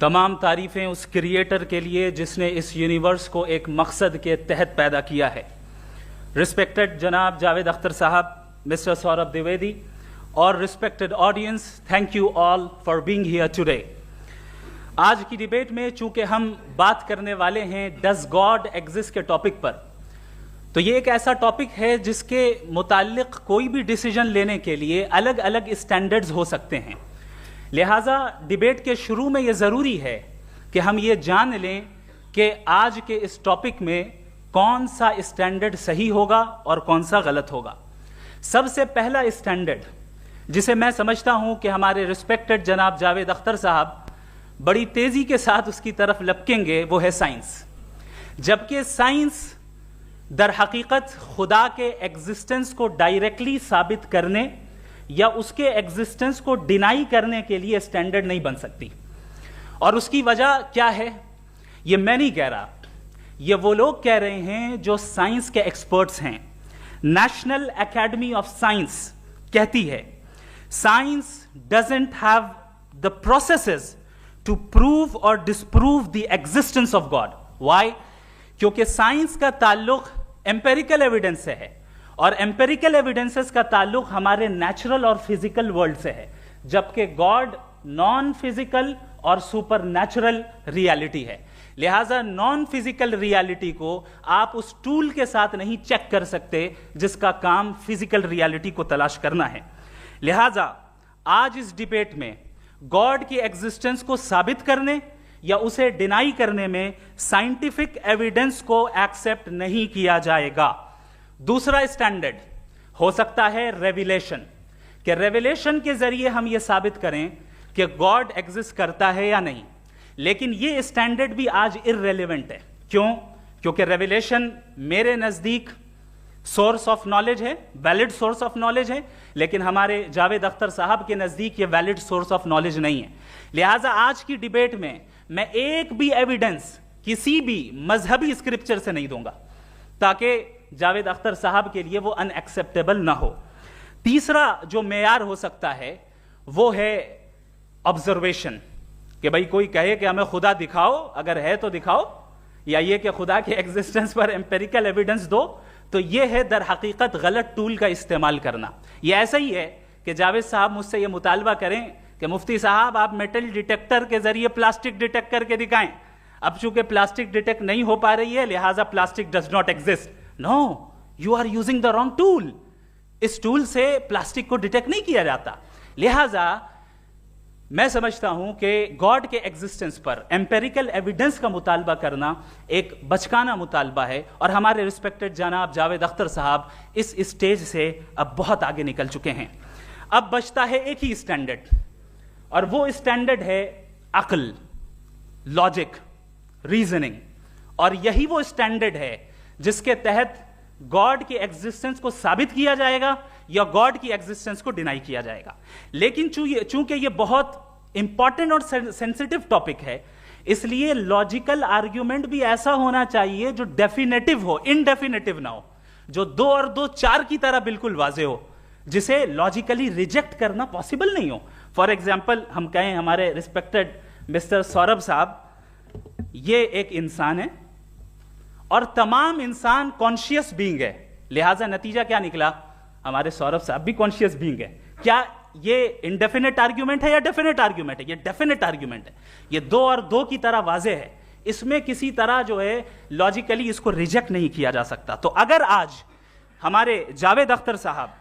तमाम तारीफ़ें उस क्रिएटर के लिए जिसने इस यूनिवर्स को एक मकसद के तहत पैदा किया है। रिस्पेक्टेड जनाब जावेद अख्तर साहब, मिस्टर सौरभ द्विवेदी और respected audience, thank you all for being here today. आज की डिबेट में चूंकि हम बात करने वाले हैं डज गॉड एग्जिस्ट के टॉपिक पर, तो ये एक ऐसा टॉपिक है जिसके मुताल्लिक कोई भी डिसीजन लेने के लिए अलग अलग स्टैंडर्ड्स हो सकते हैं। लिहाजा डिबेट के शुरू में ये ज़रूरी है कि हम ये जान लें कि आज के इस टॉपिक में कौन सा स्टैंडर्ड सही होगा और कौन सा गलत होगा। सबसे पहला स्टैंडर्ड जिसे मैं समझता हूं कि हमारे रिस्पेक्टेड जनाब जावेद अख्तर साहब बड़ी तेज़ी के साथ उसकी तरफ लपकेंगे, वो है साइंस। जबकि साइंस दर हकीकत खुदा के एग्जिस्टेंस को डायरेक्टली साबित करने या उसके एग्जिस्टेंस को डिनाई करने के लिए स्टैंडर्ड नहीं बन सकती। और उसकी वजह क्या है, ये मैं नहीं कह रहा, ये वो लोग कह रहे हैं जो साइंस के एक्सपर्ट्स हैं। नेशनल एकेडमी ऑफ साइंस कहती है science doesn't have the processes to prove और disprove the existence of God. Why? क्योंकि साइंस का ताल्लुक एम्पेरिकल एविडेंस से है और एम्पेरिकल एविडेंसेस का ताल्लुक हमारे नेचुरल और फिजिकल वर्ल्ड से है, जबकि गॉड नॉन फिजिकल और सुपर नेचुरल रियलिटी है। लिहाजा नॉन फिजिकल रियलिटी को आप उस टूल के साथ नहीं चेक कर सकते जिसका काम फिजिकल रियलिटी को तलाश करना है। लिहाजा आज इस डिबेट में गॉड की एग्जिस्टेंस को साबित करने या उसे डिनाई करने में साइंटिफिक एविडेंस को एक्सेप्ट नहीं किया जाएगा। दूसरा स्टैंडर्ड हो सकता है रेविलेशन, कि रेविलेशन के जरिए हम यह साबित करें कि गॉड एग्जिस्ट करता है या नहीं। लेकिन यह स्टैंडर्ड भी आज इररेलेवेंट है। क्यों? क्योंकि रेविलेशन मेरे नजदीक सोर्स ऑफ नॉलेज है, वैलिड सोर्स ऑफ नॉलेज है, लेकिन हमारे जावेद अख्तर साहब के नजदीक ये वैलिड सोर्स ऑफ नॉलेज नहीं है। लिहाजा आज की डिबेट में मैं एक भी एविडेंस किसी भी मजहबी स्क्रिप्चर से नहीं दूंगा ताकि जावेद अख्तर साहब के लिए वो अनएक्सेप्टेबल ना हो। तीसरा जो मेयार हो सकता है वो है ऑब्जर्वेशन, कि भाई कोई कहे कि हमें खुदा दिखाओ, अगर है तो दिखाओ, या ये कि खुदा के एग्जिस्टेंस पर एम्पेरिकल एविडेंस दो, तो ये है दर हकीकत गलत टूल का इस्तेमाल करना। ये ऐसा ही है कि जावेद साहब मुझसे ये मुतालबा करें कि मुफ्ती साहब आप मेटल डिटेक्टर के जरिए प्लास्टिक डिटेक्ट करके दिखाएं। अब चूंकि प्लास्टिक डिटेक्ट नहीं हो पा रही है लिहाजा plastic does not exist. No, you are using the wrong tool. इस टूल से प्लास्टिक को डिटेक्ट नहीं किया जाता। लिहाजा मैं समझता हूं कि गॉड के एग्जिस्टेंस पर एम्पेरिकल एविडेंस का मुतालबा करना एक बचकाना मुतालबा है और हमारे रिस्पेक्टेड जनाब जावेद अख्तर साहब इस स्टेज से अब बहुत आगे निकल चुके हैं। अब बचता है एक ही स्टैंडर्ड, और वो स्टैंडर्ड है अक्ल, लॉजिक, रीजनिंग। और यही वो स्टैंडर्ड है जिसके तहत गॉड की एग्जिस्टेंस को साबित किया जाएगा या गॉड की एग्जिस्टेंस को डिनाई किया जाएगा। लेकिन चूंकि ये बहुत इंपॉर्टेंट और सेंसिटिव टॉपिक है, इसलिए लॉजिकल आर्ग्यूमेंट भी ऐसा होना चाहिए जो डेफिनेटिव हो, इनडेफिनेटिव ना हो, जो 2 और 2 4 की तरह बिल्कुल वाजे हो, जिसे लॉजिकली रिजेक्ट करना पॉसिबल नहीं हो। फॉर एग्जाम्पल हम कहें हमारे रिस्पेक्टेड मिस्टर सौरभ साहब ये एक इंसान है और तमाम इंसान कॉन्शियस बीइंग है, लिहाजा नतीजा क्या निकला, हमारे सौरभ साहब भी कॉन्शियस बीइंग है। क्या ये इनडेफिनेट आर्ग्यूमेंट है या डेफिनेट आर्ग्यूमेंट है? ये डेफिनेट आर्ग्यूमेंट है। ये 2 और 2 की तरह वाजे है, इसमें किसी तरह जो है लॉजिकली इसको रिजेक्ट नहीं किया जा सकता। तो अगर आज हमारे जावेद अख्तर साहब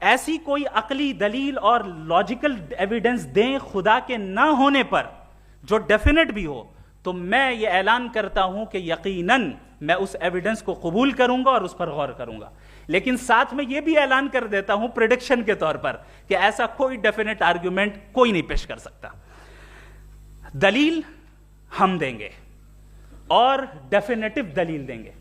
ऐसी कोई अकली दलील और लॉजिकल एविडेंस दें खुदा के ना होने पर जो डेफिनेट भी हो, तो मैं ये ऐलान करता हूं कि यकीनन मैं उस एविडेंस को कबूल करूंगा और उस पर गौर करूंगा। लेकिन साथ में यह भी ऐलान कर देता हूं प्रेडिक्शन के तौर पर कि ऐसा कोई डेफिनेट आर्ग्यूमेंट कोई नहीं पेश कर सकता। दलील हम देंगे और डेफिनेटिव दलील देंगे,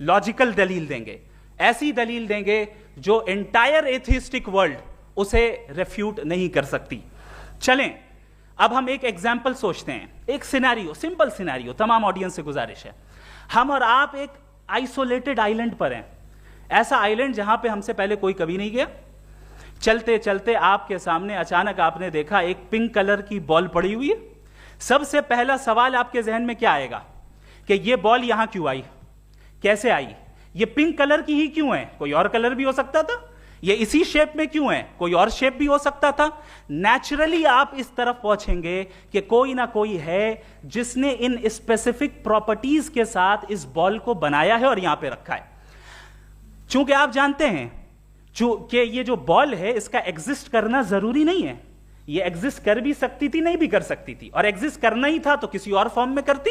लॉजिकल दलील देंगे, ऐसी दलील देंगे जो एंटायर एथिस्टिक वर्ल्ड उसे रेफ्यूट नहीं कर सकती। चलें अब हम एक एग्जाम्पल सोचते हैं, एक सिनेरियो, सिंपल सिनेरियो, तमाम ऑडियंस से गुजारिश है, हम और आप एक आइसोलेटेड आइलैंड पर हैं, ऐसा आइलैंड जहां पे हमसे पहले कोई कभी नहीं गया। चलते चलते आपके सामने अचानक आपने देखा एक पिंक कलर की बॉल पड़ी हुई है, सबसे पहला सवाल आपके जहन में क्या आएगा कि ये बॉल यहां क्यों आई, कैसे आई, ये पिंक कलर की ही क्यों है, कोई और कलर भी हो सकता था, ये इसी शेप में क्यों है, कोई और शेप भी हो सकता था। नेचुरली आप इस तरफ पहुंचेंगे कि कोई ना कोई है जिसने इन स्पेसिफिक प्रॉपर्टीज के साथ इस बॉल को बनाया है और यहां पे रखा है। चूंकि आप जानते हैं कि ये जो बॉल है इसका एग्जिस्ट करना जरूरी नहीं है, ये एग्जिस्ट कर भी सकती थी, नहीं भी कर सकती थी, और एग्जिस्ट करना ही था तो किसी और फॉर्म में करती,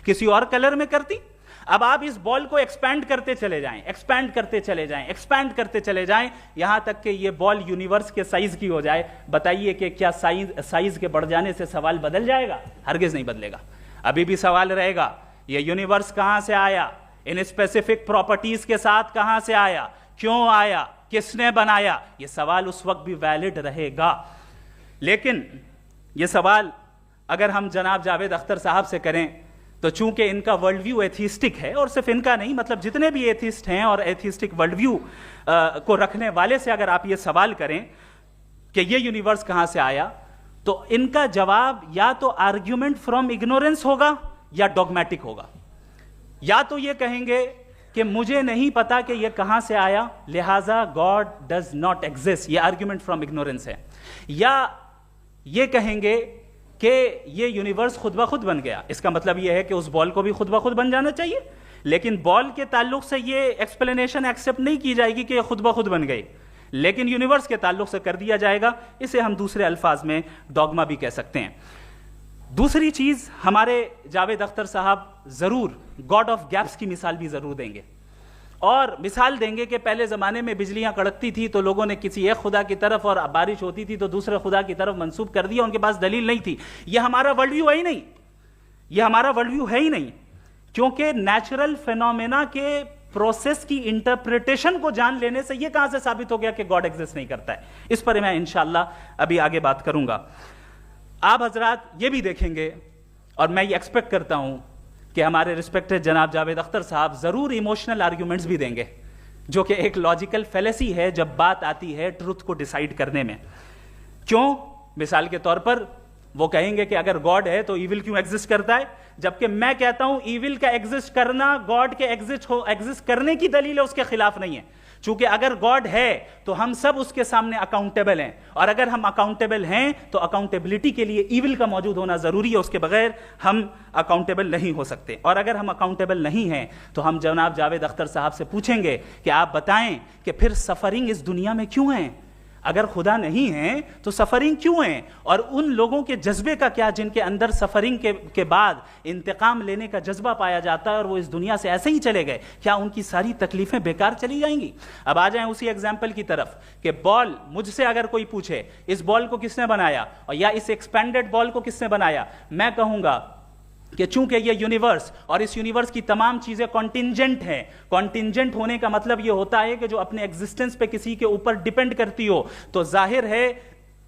किसी और कलर में करती। अब आप इस बॉल को एक्सपैंड करते चले जाएं, एक्सपैंड करते चले जाएं, एक्सपैंड करते चले जाएं, यहां तक कि ये बॉल यूनिवर्स के साइज की हो जाए। बताइए कि क्या साइज के बढ़ जाने से सवाल बदल जाएगा? हरगिज नहीं बदलेगा। अभी भी सवाल रहेगा ये यूनिवर्स कहां से आया, इन स्पेसिफिक प्रॉपर्टीज के साथ कहां से आया, क्यों आया, किसने बनाया, ये सवाल उस वक्त भी वैलिड रहेगा। लेकिन ये सवाल अगर हम जनाब जावेद अख्तर साहब से करें तो चूंकि इनका वर्ल्ड व्यू एथिस्टिक है, और सिर्फ इनका नहीं, मतलब जितने भी एथिस्ट हैं और एथिस्टिक वर्ल्ड व्यू को रखने वाले से अगर आप ये सवाल करें कि ये यूनिवर्स कहां से आया, तो इनका जवाब या तो आर्ग्यूमेंट फ्रॉम इग्नोरेंस होगा या डॉगमेटिक होगा। या तो ये कहेंगे कि मुझे नहीं पता कि ये कहां से आया, लिहाजा गॉड डज नॉट एग्जिस्ट, ये आर्ग्यूमेंट फ्रॉम इग्नोरेंस है, या ये कहेंगे कि ये यूनिवर्स खुद ब खुद बन गया। इसका मतलब ये है कि उस बॉल को भी खुद ब खुद बन जाना चाहिए, लेकिन बॉल के ताल्लुक से ये एक्सप्लेनेशन एक्सेप्ट नहीं की जाएगी कि ये खुद ब खुद बन गई, लेकिन यूनिवर्स के ताल्लुक से कर दिया जाएगा। इसे हम दूसरे अल्फाज में डॉगमा भी कह सकते हैं। दूसरी चीज, हमारे जावेद अख्तर साहब जरूर गॉड ऑफ गैप्स की मिसाल भी जरूर देंगे, और मिसाल देंगे कि पहले ज़माने में बिजलियां कड़कती थी तो लोगों ने किसी एक खुदा की तरफ, और बारिश होती थी तो दूसरे खुदा की तरफ मंसूब कर दिया, उनके पास दलील नहीं थी। यह हमारा वर्ल्ड व्यू है ही नहीं, यह हमारा वर्ल्ड व्यू है ही नहीं, क्योंकि नेचुरल फिनोमेना के प्रोसेस की इंटरप्रिटेशन को जान लेने से यह कहां से साबित हो गया कि गॉड एग्जिस्ट नहीं करता है। इस पर मैं इंशाअल्लाह अभी आगे बात करूंगा। आप हजरात ये भी देखेंगे, और मैं ये एक्सपेक्ट करता हूं कि हमारे रिस्पेक्टेड जनाब जावेद अख्तर साहब जरूर इमोशनल आर्ग्यूमेंट्स भी देंगे, जो कि एक लॉजिकल फेलेसी है जब बात आती है ट्रुथ को डिसाइड करने में। क्यों? मिसाल के तौर पर वो कहेंगे कि अगर गॉड है तो ईविल क्यों एग्जिस्ट करता है, जबकि मैं कहता हूं ईविल का एग्जिस्ट करना गॉड के एग्जिस्ट करने की दलील है, उसके खिलाफ नहीं है। चूंकि अगर गॉड है तो हम सब उसके सामने अकाउंटेबल हैं, और अगर हम अकाउंटेबल हैं तो अकाउंटेबिलिटी के लिए ईविल का मौजूद होना जरूरी है, उसके बगैर हम अकाउंटेबल नहीं हो सकते। और अगर हम अकाउंटेबल नहीं हैं तो हम जनाब जावेद अख्तर साहब से पूछेंगे कि आप बताएं कि फिर सफरिंग इस दुनिया में क्यों है? अगर खुदा नहीं है तो सफरिंग क्यों है? और उन लोगों के जज्बे का क्या जिनके अंदर सफरिंग के बाद इंतकाम लेने का जज्बा पाया जाता है और वो इस दुनिया से ऐसे ही चले गए, क्या उनकी सारी तकलीफें बेकार चली जाएंगी? अब आ जाएं उसी एग्जाम्पल की तरफ कि बॉल, मुझसे अगर कोई पूछे इस बॉल को किसने बनाया और या इस एक्सपेंडेड बॉल को किसने बनाया, मैं कहूंगा कि चूंकि ये यूनिवर्स और इस यूनिवर्स की तमाम चीजें कॉन्टिंजेंट हैं। कॉन्टिंजेंट होने का मतलब ये होता है कि जो अपने एग्जिस्टेंस पे किसी के ऊपर डिपेंड करती हो, तो जाहिर है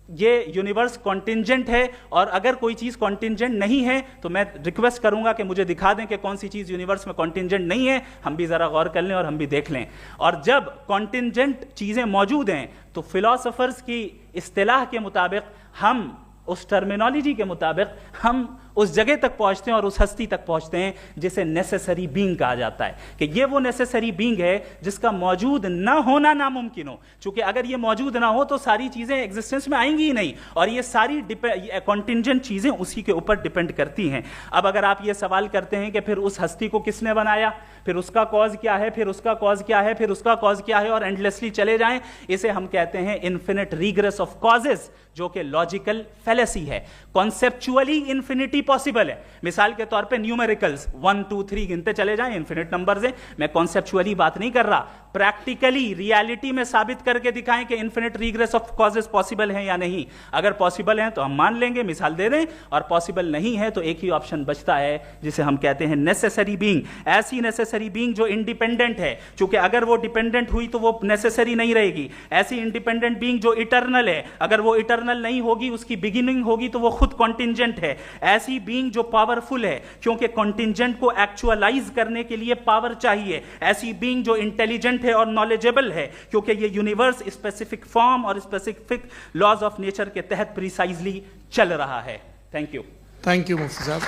ये यूनिवर्स कॉन्टिंजेंट है। और अगर कोई चीज कॉन्टिंजेंट नहीं है तो मैं रिक्वेस्ट करूंगा कि मुझे दिखा दें कि कौन सी चीज यूनिवर्स में कॉन्टिंजेंट नहीं है, हम भी जरा गौर कर लें और हम भी देख लें। और जब कॉन्टिंजेंट चीजें मौजूद हैं तो फिलोसोफर्स की इस्तिलाह के मुताबिक, हम उस टर्मिनोलॉजी के मुताबिक हम उस जगह तक पहुंचते हैं और उस हस्ती तक पहुंचते हैं जिसे नेसेसरी बीइंग कहा जाता है, कि ये वो नेसेसरी बीइंग है जिसका मौजूद ना होना नामुमकिन हो। क्योंकि अगर ये मौजूद ना हो तो सारी चीजें एग्जिस्टेंस में आएंगी ही नहीं, और ये सारी कॉन्टिंजेंट चीजें उसी के ऊपर डिपेंड करती हैं। अब अगर आप ये सवाल करते हैं कि फिर उस हस्ती को किसने बनाया, फिर उसका कॉज क्या है, फिर उसका कॉज क्या है, फिर उसका कॉज क्या है, और एंडलेसली चले जाएं, इसे हम कहते हैं इन्फिनिट रिग्रेस ऑफ कॉजेस, जो कि लॉजिकल फेलेसी है। कॉन्सेप्चुअली इन्फिनिटी पॉसिबल है। मिसाल के तौर पे न्यूमेरिकल्स 1 2 3 गिनते चले जाएं, इन्फिनिट नंबर्स हैं। मैं कॉन्सेप्चुअली बात नहीं कर रहा, प्रैक्टिकली रियलिटी में साबित करके दिखाएं कि infinite regress of causes possible हैं या नहीं। अगर पॉसिबल हैं तो हम मान लेंगे, मिसाल दे दें, और पॉसिबल नहीं है तो एक ही ऑप्शन बचता है जिसे हम कहते हैं नेसेसरी बीइंग। ऐसी नेसेसरी बीइंग जो इंडिपेंडेंट है, क्योंकि अगर वो डिपेंडेंट हुई तो वो नेसेसरी नहीं रहेगी। ऐसी इंडिपेंडेंट बीइंग जो इटर्नल है, अगर वो इटर्नल नहीं होगी, उसकी बिगिनिंग होगी तो वो खुद कॉन्टिंजेंट है। ऐसी बीइंग जो पावरफुल है, क्योंकि कॉन्टिंजेंट को एक्चुअलाइज करने के लिए पावर चाहिए। ऐसी बीइंग जो इंटेलिजेंट है और नॉलेजेबल है, क्योंकि ये यूनिवर्स स्पेसिफिक फॉर्म और स्पेसिफिक लॉज ऑफ नेचर के तहत प्रिसाइजली चल रहा है। Thank you. थैंक यू मुफ्ती साहब।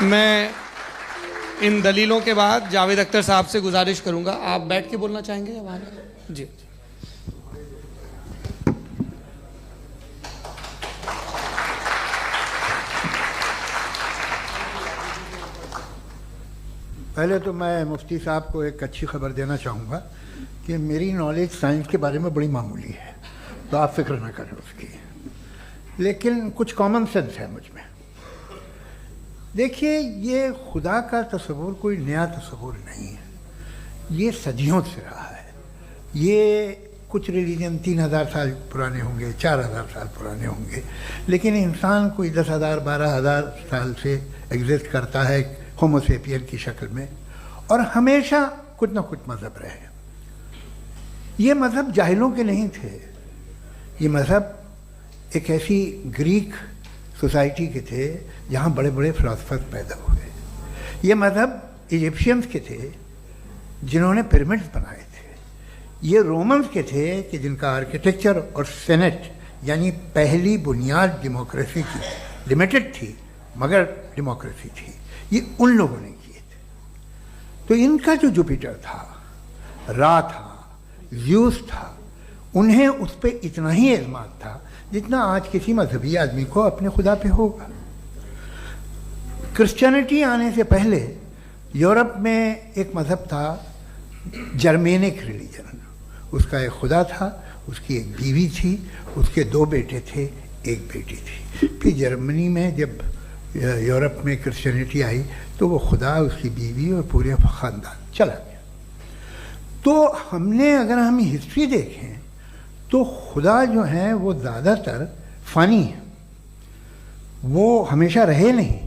मैं इन दलीलों के बाद जावेद अख्तर साहब से गुजारिश करूंगा, आप बैठ के बोलना चाहेंगे या वहाँ? जी। पहले तो मैं मुफ्ती साहब को एक अच्छी खबर देना चाहूँगा कि मेरी नॉलेज साइंस के बारे में बड़ी मामूली है, तो आप फिक्र ना करें उसकी, लेकिन कुछ कॉमन सेंस है मुझ में। देखिए, ये खुदा का तस्वुर कोई नया तस्वुर नहीं है, ये सदियों से रहा है। ये कुछ रिलीजन 3000 साल पुराने होंगे, 4000 साल पुराने होंगे, लेकिन इंसान कोई 10,000 12,000 साल से एग्जिस्ट करता है होमोसेपियन की शक्ल में, और हमेशा कुछ ना कुछ मज़हब रहे। ये मज़हब जाहिलों के नहीं थे, ये मज़हब एक ऐसी ग्रीक सोसाइटी के थे जहाँ बड़े बड़े फिलोसफर पैदा हुए। ये मज़हब इजिप्शियंस के थे जिन्होंने पिरामिड्स बनाए थे। ये रोमन्स के थे कि जिनका आर्किटेक्चर और सेनेट यानी पहली बुनियाद डेमोक्रेसी की, लिमिटेड थी मगर डेमोक्रेसी थी, ये उन लोगों ने किए थे। तो इनका जो जुपिटर था, रा था, ज़्यूस था, उन्हें उस पर इतना ही एतमाद था जितना आज किसी मजहबी आदमी को अपने खुदा पे होगा। क्रिश्चियनिटी आने से पहले यूरोप में एक मज़हब था जर्मेनिक रिलीजन। उसका एक खुदा था, उसकी एक बीवी थी, उसके 2 बेटे थे, एक बेटी थी। फिर जर्मनी में जब यूरोप में क्रिश्चियनिटी आई तो वो खुदा, उसकी बीवी और पूरे ख़ानदान चला गया। तो हमने, अगर हम हिस्ट्री देखें तो खुदा जो हैं वो ज़्यादातर फ़नी हैं, वो हमेशा रहे नहीं।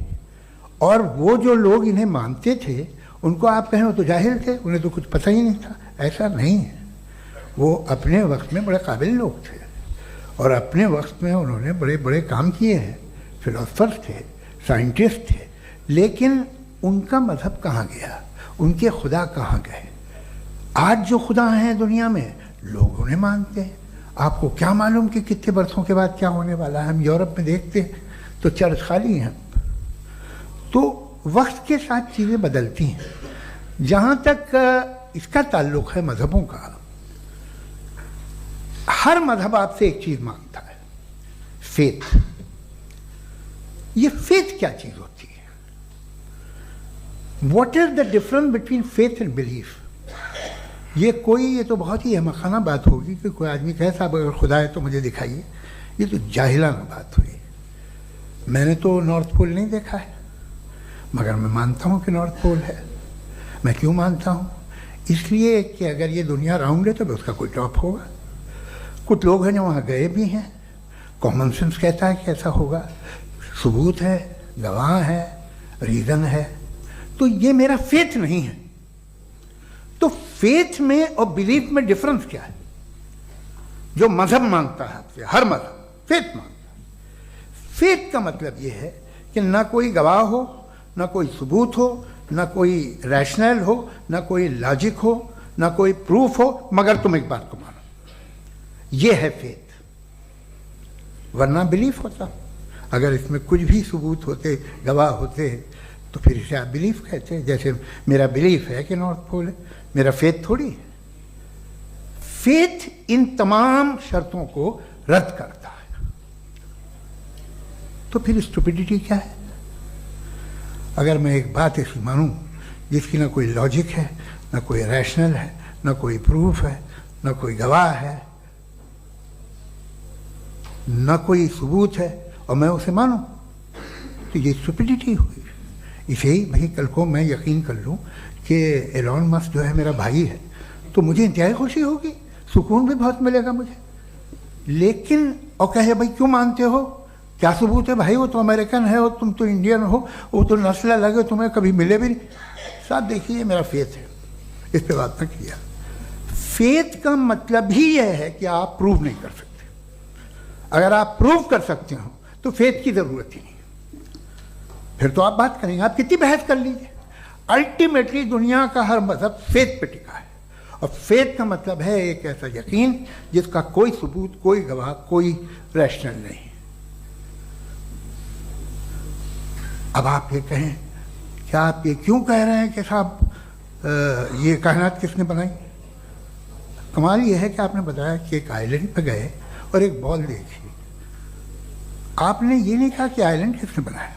और वो जो लोग इन्हें मानते थे उनको आप कहें वो तो जाहिल थे, उन्हें तो कुछ पता ही नहीं था, ऐसा नहीं है। वो अपने वक्त में बड़े काबिल लोग थे और अपने वक्त में उन्होंने बड़े बड़े काम किए हैं, फिलोसफर्स थे, साइंटिस्ट थे, लेकिन उनका मज़हब कहाँ गया, उनके खुदा कहाँ गए? आज जो खुदा हैं दुनिया में लोग उन्हें मानते हैं। आपको क्या मालूम कि कितने बरसों के बाद क्या होने वाला है? हम यूरोप में देखते हैं तो चर्च खाली हैं। तो वक्त के साथ चीज़ें बदलती हैं। जहाँ तक इसका ताल्लुक़ है मज़हबों का, हर मज़हब आपसे एक चीज़ मांगता है, फेथ। ये फेथ क्या चीज़ होती है? What is the difference between faith and belief? ये तो बहुत ही अहमक़ाना बात होगी कि कोई आदमी कहे साहब अगर खुदा है तो मुझे दिखाइए। ये तो जाहिलाना बात हुई। मैंने तो नॉर्थ पोल नहीं देखा है, मगर मैं मानता हूँ कि नॉर्थ पोल है। मैं क्यों मानता हूँ? इसलिए कि अगर ये दुनिया राउंड है तो उसका कोई टॉप होगा। कुछ लोग हैं जो वहाँ गए भी हैं, कॉमन सेंस कहता है कि ऐसा होगा, सबूत है, गवाह है, रीज़न है। तो ये मेरा फेथ नहीं है। तो फेथ में और बिलीफ में डिफरेंस क्या है? जो मजहब मांगता है आपसे, हर मजहब फेथ मांगता है। फेथ का मतलब ये है कि ना कोई गवाह हो, ना कोई सबूत हो, ना कोई रैशनल हो, ना कोई लॉजिक हो, ना कोई प्रूफ हो, मगर तुम एक बात को मानो। ये है फेथ। वरना बिलीफ होता। अगर इसमें कुछ भी सबूत होते, गवाह होते, तो फिर इसे आप बिलीफ कहते हैं। जैसे मेरा बिलीफ है कि नॉर्थ पोल है, मेरा फेथ थोड़ी है। फेथ इन तमाम शर्तों को रद्द करता है। तो फिर स्टुपिडिटी क्या है? अगर मैं एक बात ऐसी मानूं जिसकी ना कोई लॉजिक है, ना कोई रैशनल है, ना कोई प्रूफ है, ना कोई गवाह है, ना कोई सबूत है, और मैं उसे मानूं, तो ये स्टुपिडिटी हुई। इसे ही भाई कल को मैं यकीन कर लूँ कि एलॉन मस्क जो है मेरा भाई है, तो मुझे इंतहाई खुशी होगी, सुकून भी बहुत मिलेगा मुझे। लेकिन और कहे भाई क्यों मानते हो, क्या सबूत है? भाई वो तो अमेरिकन है और तुम तो इंडियन हो, वो तो नस्ल अलग है, तुम्हें कभी मिले भी नहीं। साहब देखिए, मेरा फेथ है, इस पर बात न किया। फेथ का मतलब ही यह है कि आप प्रूव नहीं कर सकते। अगर आप प्रूव कर सकते हो तो फेथ की ज़रूरत ही नहीं, फिर तो आप बात करेंगे, आप कितनी बहस कर लीजिए। अल्टीमेटली दुनिया का हर मजहब फेथ पे टिका है, और फेथ का मतलब है एक ऐसा यकीन जिसका कोई सबूत, कोई गवाह, कोई रैशनल नहीं। अब आप ये कहें, क्या आप ये क्यों कह रहे हैं कि साहब ये कायनात किसने बनाई? कमाल ये है कि आपने बताया कि एक आइलैंड पे गए और एक बॉल देखी। आपने ये नहीं कहा कि आइलैंड किसने बनाया,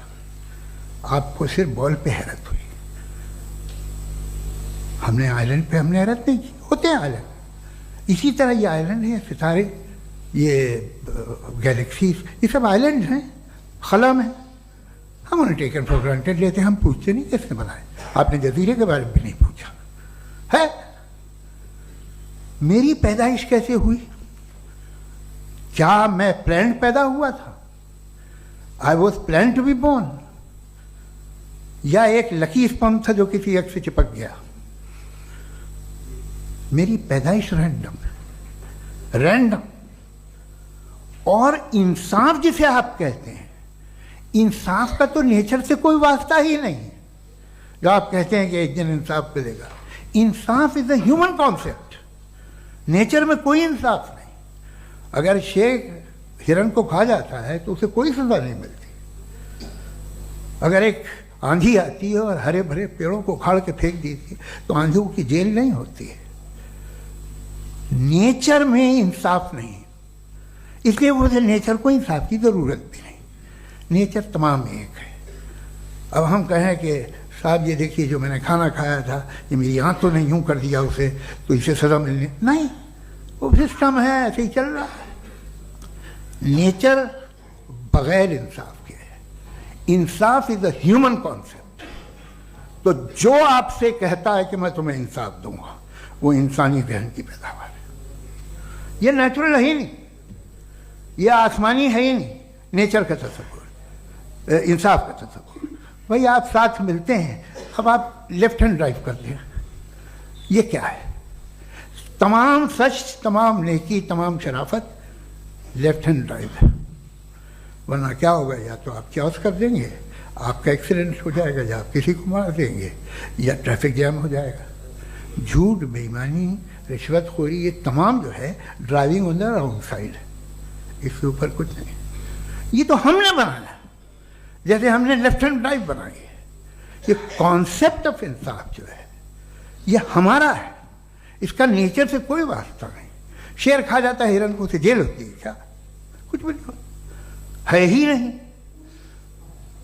आपको सिर्फ बॉल पे हैरत हुई। हमने आइलैंड पे हमने हैरत नहीं की, होते हैं आइलैंड। इसी तरह ये आइलैंड है, सितारे, ये गैलेक्सीज, ये सब आइलैंड हैं, खला में। हम उन्हें टेकन फॉर ग्रांटेड लेते हैं, हम पूछते नहीं किसने बनाए। आपने जजीरे के बारे में भी नहीं पूछा है। मेरी पैदाइश कैसे हुई? क्या मैं प्लान पैदा हुआ था? I was plan to be born, या एक लकी स्पर्म था जो किसी एक से चिपक गया? मेरी पैदाइश रैंडम। और इंसाफ जिसे आप कहते हैं, इंसाफ का तो नेचर से कोई वास्ता ही नहीं है। जो आप कहते हैं कि एक दिन इंसाफ मिलेगा, इंसाफ is a human concept, nature में कोई इंसाफ नहीं। अगर शेर हिरन को खा जाता है तो उसे कोई सजा नहीं मिलती। अगर एक आंधी आती है और हरे भरे पेड़ों को उखाड़ के फेंक देती है तो आंधियों की जेल नहीं होती है। नेचर में इंसाफ नहीं, इसलिए मुझे नेचर को इंसाफ की जरूरत भी नहीं। नेचर तमाम एक है। अब हम कहें कि साहब ये देखिए जो मैंने खाना खाया था, ये मेरी आँख तो नहीं यूँ कर दिया उसे, तो इसे सजा मिलने नहीं, वो सिस्टम है, ऐसे ही चल रहा है। नेचर बगैर इंसाफ के है। इंसाफ इज अ ह्यूमन कॉन्सेप्ट। तो जो आपसे कहता है कि मैं तुम्हें इंसाफ दूंगा, वो इंसानी जहन की पैदावार है। ये नेचुरल है ही नहीं, ये आसमानी है ही नहीं। नेचर का तसव्वुर, इंसाफ का तसव्वुर। भाई आप साथ मिलते हैं, अब आप लेफ्ट हैंड ड्राइव करते हैं, ये क्या है? तमाम सच, तमाम नेकी, तमाम शराफत लेफ्ट हैंड ड्राइव है। वरना क्या होगा, या तो आप क्रॉस कर देंगे, आपका एक्सीडेंट हो जाएगा, या आप किसी को मार देंगे, या ट्रैफिक जैम हो जाएगा। झूठ, बेईमानी, रिश्वतखोरी, ये तमाम जो है driving on the wrong side है। इसके ऊपर कुछ नहीं। ये तो हमने बनाया, जैसे हमने लेफ्ट हैंड ड्राइव बनाई है। ये कॉन्सेप्ट ऑफ इंसाफ जो है ये हमारा है, इसका नेचर से कोई वास्ता नहीं। शेर खा जाता है हिरन को, उसे जेल होती है क्या? कुछ भी नहीं, है ही नहीं।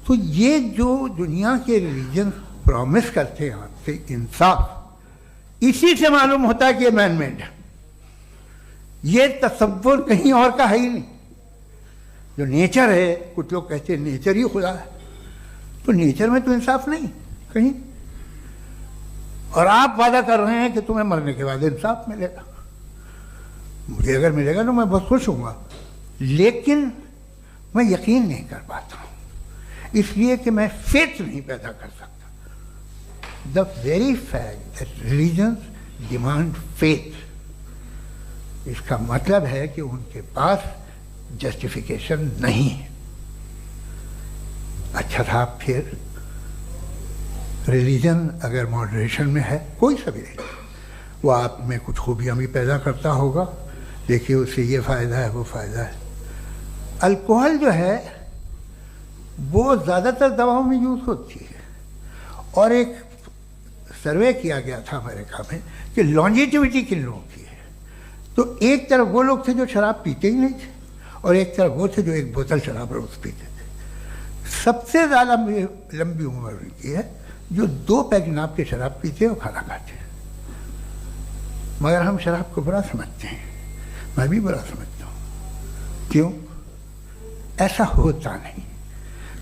तो ये जो दुनिया के रिलीजन प्रॉमिस करते हैं आपसे इंसाफ, इसी से मालूम होता है कि ये मैन मेड है। ये तसव्वुर कहीं और का है ही नहीं। जो नेचर है, कुछ लोग कहते हैं नेचर ही खुदा है, तो नेचर में तो इंसाफ नहीं कहीं। और आप वादा कर रहे हैं कि तुम्हें मरने के बाद इंसाफ मिलेगा। मुझे अगर मिलेगा तो मैं बहुत खुश होऊंगा, लेकिन मैं यकीन नहीं कर पाता हूं, इसलिए कि मैं फेथ नहीं पैदा कर सकता। The very fact that religions demand faith, इसका मतलब है कि उनके पास जस्टिफिकेशन नहीं है। अच्छा था फिर रिलीजन अगर मॉडरेशन में है, कोई सा भी नहीं, वो आप में कुछ खूबियाँ भी पैदा करता होगा। देखिए उससे ये फ़ायदा है, वो फ़ायदा है। अल्कोहल जो है वो ज़्यादातर दवाओं में यूज़ होती है, और एक सर्वे किया गया था अमेरिका में कि लॉन्जेटिविटी किन लोगों की है। तो एक तरफ वो लोग थे जो शराब पीते ही नहीं थे, और एक तरफ वो थे जो एक बोतल शराब रोज़ पीते थे। सबसे ज़्यादा लंबी उम्र उनकी है जो 2 पैक नाप के शराब पीते और खाना खाते हैं। मगर हम शराब को बुरा समझते हैं, मैं भी बुरा समझता हूँ। क्यों? ऐसा होता नहीं।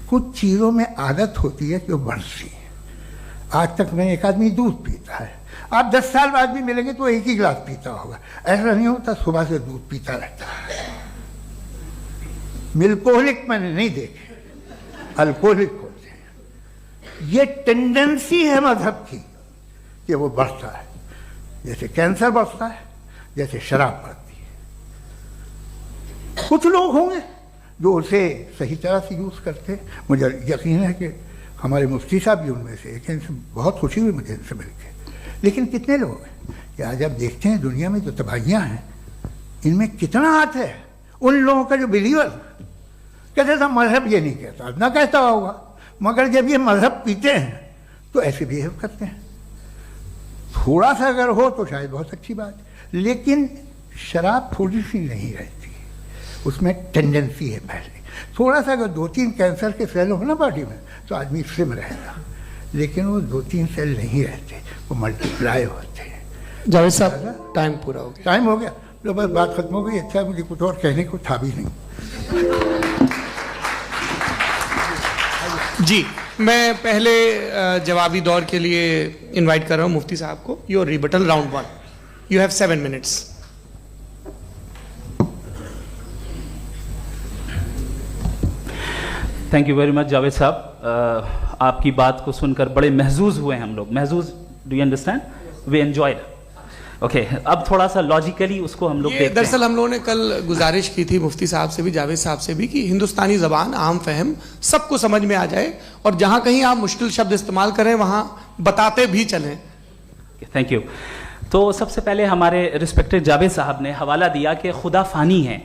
कुछ चीज़ों में आदत होती है कि वो बढ़ती है। आज तक में एक आदमी दूध पीता है, आप 10 साल बाद भी मिलेंगे तो एक ही गिलास पीता होगा। ऐसा नहीं होता, सुबह से दूध पीता रहता है। मिल्कोहलिक मैंने नहीं देखे, अल्कोहलिक होते हैं। ये टेंडेंसी है मजहब की कि वो बढ़ता है, जैसे कैंसर बढ़ता है, जैसे शराब बढ़ती है। कुछ लोग होंगे जो उसे सही तरह से यूज़ करते हैं। मुझे यकीन है कि हमारे मुफ्ती साहब भी उनमें से एक, इनसे बहुत खुशी हुई मुझे इनसे मिलकर। लेकिन कितने लोग हैं कि आज आप देखते हैं दुनिया में जो तबाहियाँ हैं, इनमें कितना हाथ है उन लोगों का जो बिलीवर कहते था मजहब ये नहीं कहता, ना कहता होगा, मगर जब ये मजहब पीते हैं तो ऐसे बिहेव करते हैं। थोड़ा सा अगर हो तो शायद बहुत अच्छी बात, लेकिन शराब थोड़ी सी नहीं रहती, उसमें टेंडेंसी है पहले। थोड़ा सा अगर 2-3 कैंसर के सेल हो ना बॉडी में तो आदमी स्लिम रहेगा, लेकिन वो 2-3 सेल नहीं रहते, वो मल्टीप्लाई होते हैं। जावेद साहब टाइम पूरा हो गया। टाइम हो गया तो बस बात खत्म हो गई। अच्छा, मुझे कुछ और कहने को था भी नहीं। जी, मैं पहले जवाबी दौर के लिए इनवाइट कर रहा हूं मुफ्ती साहब को। Your rebuttal round 1, you have 7 minutes. Thank you very much Javed साहब, आपकी बात को सुनकर बड़े महजूज हुए हम लोग। महजूज, do you understand? We enjoyed. Okay, अब थोड़ा सा लॉजिकली उसको हम लोग देखते हैं। दरअसल हम लोगों ने कल गुजारिश की थी मुफ्ती साहब से भी, जावेद साहब से भी, कि हिंदुस्तानी ज़बान आम फहम सबको समझ में आ जाए, और जहां कहीं आप मुश्किल शब्द इस्तेमाल करें वहां बताते भी चलें। Thank you. तो सबसे पहले हमारे रिस्पेक्टेड जावेद साहब ने हवाला दिया कि खुदा फानी है।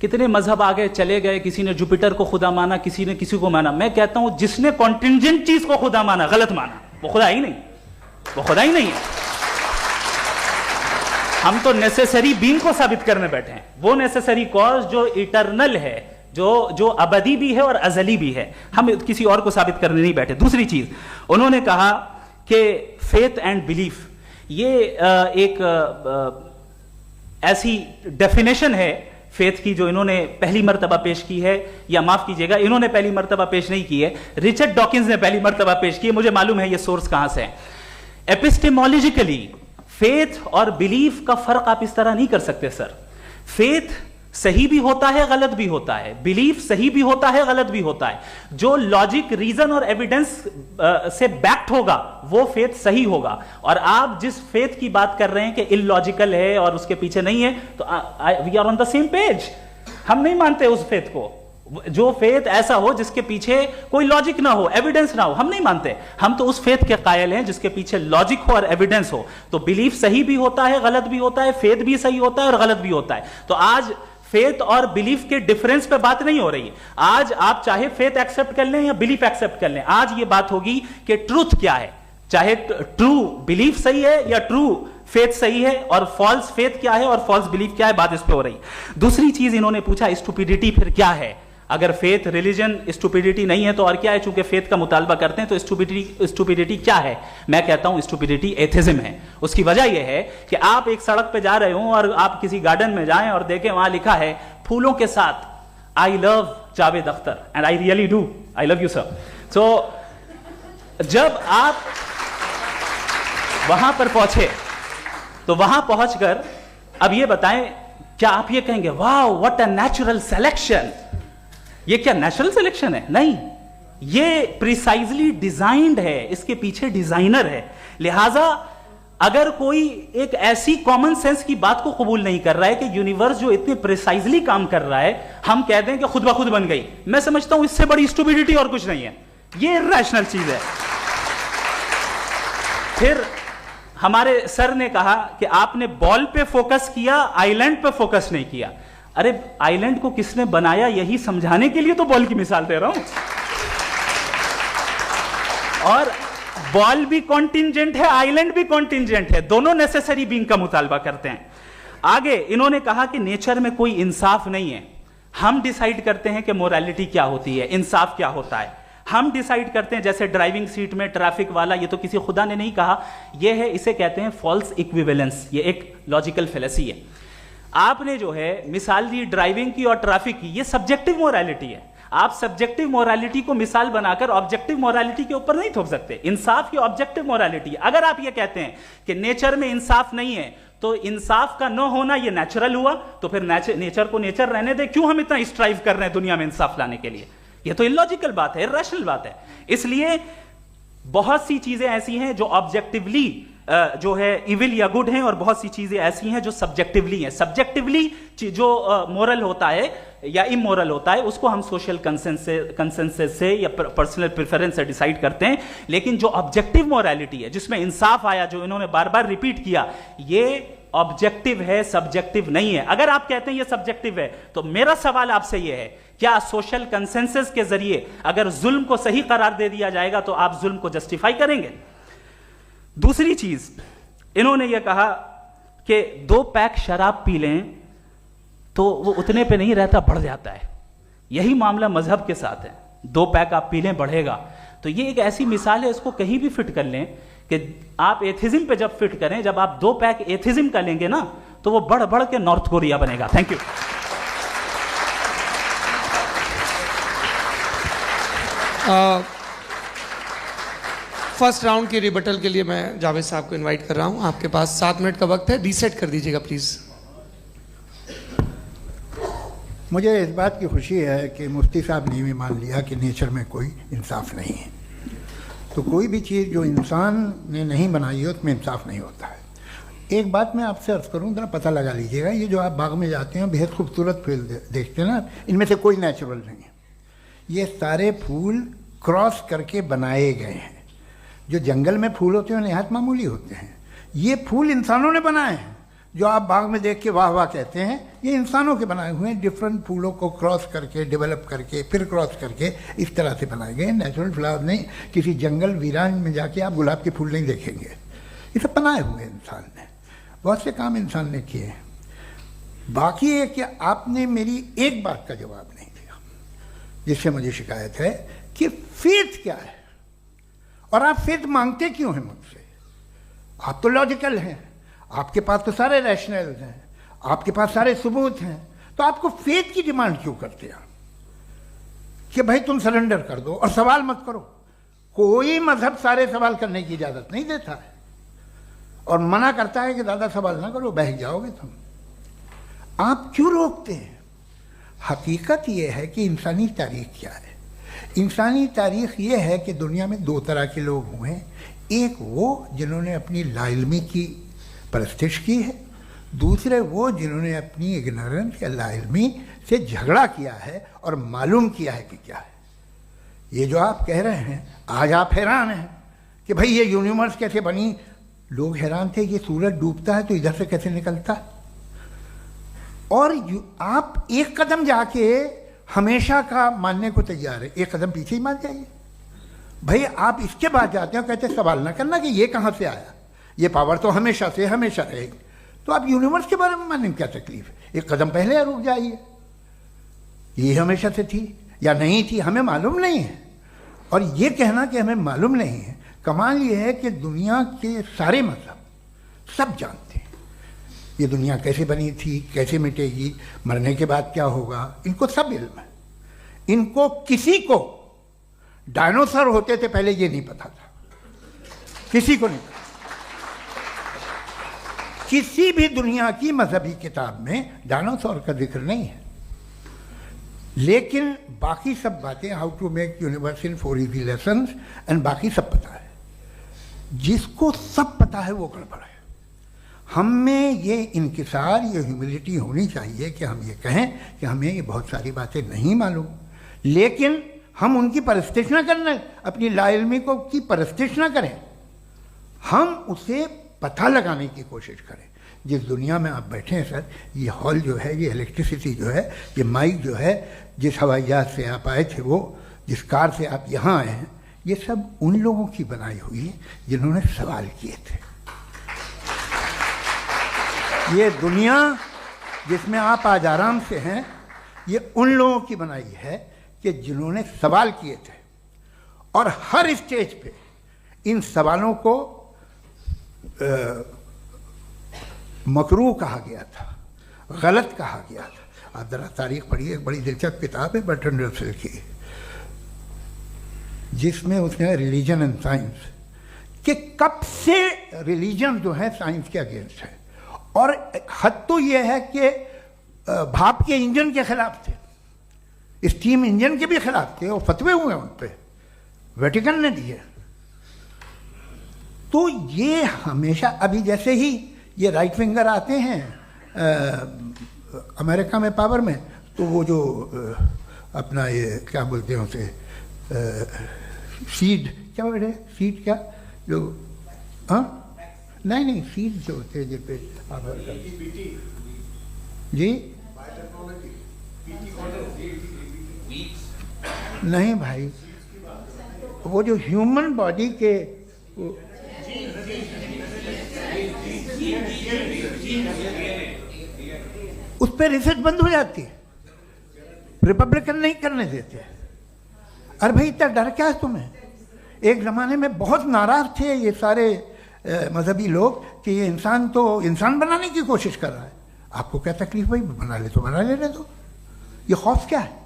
कितने मजहब आगे चले गए, किसी ने जुपिटर को खुदा माना, किसी ने किसी को माना। मैं कहता हूं जिसने कॉन्टिंजेंट चीज को खुदा माना, गलत माना, वो खुदा ही नहीं, वो खुदा ही नहीं है। हम तो नेसेसरी बीइंग को साबित करने बैठे हैं, वो नेसेसरी कॉज जो इटरनल है, जो अबदी भी है और अजली भी है। हम किसी और को साबित करने नहीं बैठे। दूसरी चीज उन्होंने कहा कि फेथ एंड बिलीफ, ये एक ऐसी डेफिनेशन है फेथ की जो इन्होंने पहली मर्तबा पेश की है, या माफ कीजिएगा, इन्होंने पहली मर्तबा पेश नहीं की है, रिचर्ड डॉकिंस ने पहली मर्तबा पेश की है। मुझे मालूम है ये सोर्स कहां से है। एपिस्टेमोलॉजिकली फेथ और बिलीफ का फर्क आप इस तरह नहीं कर सकते सर। फेथ सही भी होता है, गलत भी होता है, बिलीफ सही भी होता है, गलत भी होता है। जो लॉजिक, रीजन और एविडेंस से बैक्ड होगा वो फेथ सही होगा। और आप जिस फेथ की बात कर रहे हैं कि इलॉजिकल है और उसके पीछे नहीं है, तो we are on the same page. हम नहीं मानते उस फेथ को, जो फेथ ऐसा हो जिसके पीछे कोई लॉजिक ना हो, एविडेंस ना हो, हम नहीं मानते। हम तो उस फेथ के कायल हैं जिसके पीछे लॉजिक हो और एविडेंस हो। तो बिलीफ सही भी होता है, गलत भी होता है, फेथ भी सही होता है और गलत भी होता है। तो आज फेथ और बिलीफ के डिफरेंस पे बात नहीं हो रही है। आज आप चाहे फेथ एक्सेप्ट कर लें या बिलीफ एक्सेप्ट कर लें, आज ये बात होगी कि ट्रूथ क्या है, चाहे ट्रू बिलीफ सही है या ट्रू फेथ सही है, और फॉल्स फेथ क्या है और फॉल्स बिलीफ क्या है, बात इस पे हो रही। दूसरी चीज इन्होंने पूछा, स्टुपिडिटी फिर क्या है? अगर फेथ रिलीजन स्टुपिडिटी नहीं है तो और क्या है? चूंकि फेथ का मुतालबा करते हैं तो स्टुपिडिटी क्या है? मैं कहता हूं स्टुपिडिटी एथिज्म है। उसकी वजह यह है कि आप एक सड़क पे जा रहे हो और आप किसी गार्डन में जाएं और देखें वहां लिखा है फूलों के साथ, I love Javed Akhtar, and I really do, I love you sir. So जब आप वहां पर पहुंचे तो वहां पहुंचकर अब ये बताएं, क्या आप ये कहेंगे वाह व्हाट अ नेचुरल सिलेक्शन? ये क्या नेचुरल सिलेक्शन है? नहीं, ये प्रिसाइजली डिजाइंड है, इसके पीछे डिजाइनर है। लिहाजा अगर कोई एक ऐसी कॉमन सेंस की बात को कबूल नहीं कर रहा है कि यूनिवर्स जो इतने प्रिसाइजली काम कर रहा है, हम कह दें कि खुद ब खुद बन गई, मैं समझता हूं इससे बड़ी स्टुपिडिटी और कुछ नहीं है। ये इरैशनल चीज है। फिर हमारे सर ने कहा कि आपने बॉल पे फोकस किया, आइलैंड पे फोकस नहीं किया। अरे आइलैंड को किसने बनाया यही समझाने के लिए तो बॉल की मिसाल दे रहा हूं। और बॉल भी कॉन्टिंजेंट है, आइलैंड भी कॉन्टिंजेंट है, दोनों नेसेसरी बीइंग का मुतालबा करते हैं। आगे इन्होंने कहा कि नेचर में कोई इंसाफ नहीं है, हम डिसाइड करते हैं कि मोरालिटी क्या होती है, इंसाफ क्या होता है, हम डिसाइड करते हैं। जैसे ड्राइविंग सीट में ट्रैफिक वाला, ये तो किसी खुदा ने नहीं कहा, ये है, इसे कहते हैं फॉल्स इक्विवेलेंस। ये एक लॉजिकल फेलेसी है। आपने जो है मिसाल दी ड्राइविंग की और ट्रैफिक की, ये सब्जेक्टिव मोरालिटी है। आप सब्जेक्टिव मोरालिटी को मिसाल बनाकर ऑब्जेक्टिव मोरालिटी के ऊपर नहीं थोप सकते। इंसाफ ये ऑब्जेक्टिव मोरालिटी है। अगर आप ये कहते हैं कि नेचर में इंसाफ नहीं है, तो इंसाफ का न होना ये नेचुरल हुआ, तो फिर नेचर को नेचर रहने दे, क्यों हम इतना स्ट्राइव कर रहे हैं दुनिया में इंसाफ लाने के लिए? ये तो इलॉजिकल बात है, इरैशनल बात है। इसलिए बहुत सी चीजें ऐसी हैं जो ऑब्जेक्टिवली जो है इविल या गुड हैं, और बहुत सी चीजें ऐसी हैं जो सब्जेक्टिवली हैं। सब्जेक्टिवली जो मोरल होता है या इमोरल होता है, उसको हम सोशल कंसेंसस से या पर्सनल प्रेफरेंस से डिसाइड करते हैं। लेकिन जो ऑब्जेक्टिव मोरालिटी है, जिसमें इंसाफ आया, जो इन्होंने बार बार रिपीट किया, ये ऑब्जेक्टिव है, सब्जेक्टिव नहीं है। अगर आप कहते हैं ये सब्जेक्टिव है, तो मेरा सवाल आपसे ये है क्या सोशल कंसेंसस के जरिए अगर जुल्म को सही करार दे दिया जाएगा तो आप जुल्म को जस्टिफाई करेंगे? दूसरी चीज, इन्होंने यह कहा कि 2 पैक शराब पी लें तो वो उतने पे नहीं रहता, बढ़ जाता है। यही मामला मजहब के साथ है, 2 पैक आप पी लें बढ़ेगा। तो ये एक ऐसी मिसाल है, इसको कहीं भी फिट कर लें कि आप एथिज्म पे जब फिट करें, जब आप 2 पैक एथिज्म का लेंगे ना तो वो बढ़ बढ़ के नॉर्थ कोरिया बनेगा। Thank you. फर्स्ट राउंड की रिबटल के लिए मैं जावेद साहब को इनवाइट कर रहा हूं। आपके पास 7 मिनट का वक्त है, रीसेट कर दीजिएगा प्लीज। मुझे इस बात की खुशी है कि मुफ्ती साहब ने भी मान लिया कि नेचर में कोई इंसाफ नहीं है। तो कोई भी चीज़ जो इंसान ने नहीं बनाई है उसमें इंसाफ नहीं होता है। एक बात मैं आपसे अर्ज़ करूँ, ज़रा पता लगा लीजिएगा, ये जो आप बाग में जाते हैं बेहद खूबसूरत फूल देखते हैं ना, इनमें से कोई नेचुरल नहीं है। ये सारे फूल क्रॉस करके बनाए गए हैं। जो जंगल में फूल होते हैं नहायत मामूली होते हैं, ये फूल इंसानों ने बनाए हैं। जो आप बाग में देख के वाह वाह कहते हैं, ये इंसानों के बनाए हुए हैं। डिफरेंट फूलों को क्रॉस करके, डेवलप करके, फिर क्रॉस करके इस तरह से बनाए गए। नेचुरल फ्लावर नहीं। किसी जंगल वीरान में जाके आप गुलाब के फूल नहीं देखेंगे। ये सब बनाए हुए इंसान ने, बहुत से काम इंसान ने किए हैं। बाकी है कि आपने मेरी एक बात का जवाब नहीं दिया, जिससे मुझे शिकायत है कि फेथ क्या है और आप फेथ मांगते क्यों हैं मुझसे? आप तो लॉजिकल हैं, आपके पास तो सारे रैशनल हैं, आपके पास सारे सबूत हैं, तो आपको फेथ की डिमांड क्यों करते हैं कि भाई तुम सरेंडर कर दो और सवाल मत करो? कोई मजहब सारे सवाल करने की इजाजत नहीं देता है और मना करता है कि ज़्यादा सवाल ना करो, बह जाओगे तुम। आप क्यों रोकते हैं? हकीकत यह है कि इंसानी तारीख क्या है। इंसानी तारीख ये है कि दुनिया में 2 तरह के लोग हुए हैं। एक वो जिन्होंने अपनी लाइल्मी की परस्तिश की है, दूसरे वो जिन्होंने अपनी इग्नोरेंस या लाइल्मी से झगड़ा किया है और मालूम किया है कि क्या है। ये जो आप कह रहे हैं, आज आप हैरान हैं कि भाई ये यूनिवर्स कैसे बनी। लोग हैरान थे कि सूरज डूबता है तो इधर से कैसे निकलता है। और आप एक कदम जाके हमेशा का मानने को तैयार है, एक कदम पीछे ही मान जाइए। भाई आप इसके बाद जाते हो, कहते सवाल ना करना कि ये कहाँ से आया, ये पावर तो हमेशा से हमेशा रहेगी। तो आप यूनिवर्स के बारे में मानने में क्या तकलीफ है? एक कदम पहले रुक जाइए। ये हमेशा से थी या नहीं थी, हमें मालूम नहीं है। और ये कहना कि हमें मालूम नहीं है, कमाल ये है कि दुनिया के सारे मजहब सब जानते हैं ये दुनिया कैसे बनी थी, कैसे मिटेगी, मरने के बाद क्या होगा, इनको सब इल्म है। इनको किसी को डायनासोर होते थे पहले ये नहीं पता था, किसी को नहीं पता। किसी भी दुनिया की मजहबी किताब में डायनासोर का जिक्र नहीं है। लेकिन बाकी सब बातें, how to make universe in 4 easy lessons and बाकी सब पता है। जिसको सब पता है वो गड़बड़ है। हम में ये इंकिसार, ये ह्यूमिलिटी होनी चाहिए कि हम ये कहें कि हमें ये बहुत सारी बातें नहीं मालूम, लेकिन हम उनकी परस्तिश ना करें, अपनी लाइल्मी को की परस्तिश ना करें, हम उसे पता लगाने की कोशिश करें। जिस दुनिया में आप बैठे हैं सर, ये हॉल जो है, ये इलेक्ट्रिसिटी जो है, ये माइक जो है, जिस हवाई जहाज से आप आए थे, वो जिस कार से आप यहाँ आए हैं, ये सब उन लोगों की बनाई हुई है जिन्होंने सवाल किए थे। ये दुनिया जिसमें आप आज आराम से हैं, ये उन लोगों की बनाई है कि जिन्होंने सवाल किए थे। और हर स्टेज पे इन सवालों को मकरूह कहा गया था, गलत कहा गया था। आप जरा तारीख पढ़िए, एक बड़ी दिलचस्प किताब है बर्ट्रैंड रसेल की, जिसमें उसने रिलीजन एंड साइंस कि कब से रिलीजन जो है साइंस के अगेंस्ट है। और हद तो ये है कि भाप के इंजन के खिलाफ थे, स्टीम इंजन के भी खिलाफ थे, और फतवे हुए उन पर, वेटिकन ने दिए। तो ये हमेशा, अभी जैसे ही ये राइट विंगर आते हैं अमेरिका में पावर में, तो वो जो अपना ये क्या बोलते हैं उसे, सीड क्या बोलते, सीड क्या जो, हाँ नहीं सीड जो होते हैं जिस पे जी, नहीं भाई, वो जो ह्यूमन बॉडी के उस पर रिसर्च बंद हो जाती है, रिपब्लिकन नहीं करने देते। अरे भाई इतना डर क्या है तुम्हें? एक ज़माने में बहुत नाराज थे ये सारे मजहबी लोग कि ये इंसान तो इंसान बनाने की कोशिश कर रहा है। आपको क्या तकलीफ भाई, बना ले तो बना लेने दो, ये खौफ क्या है?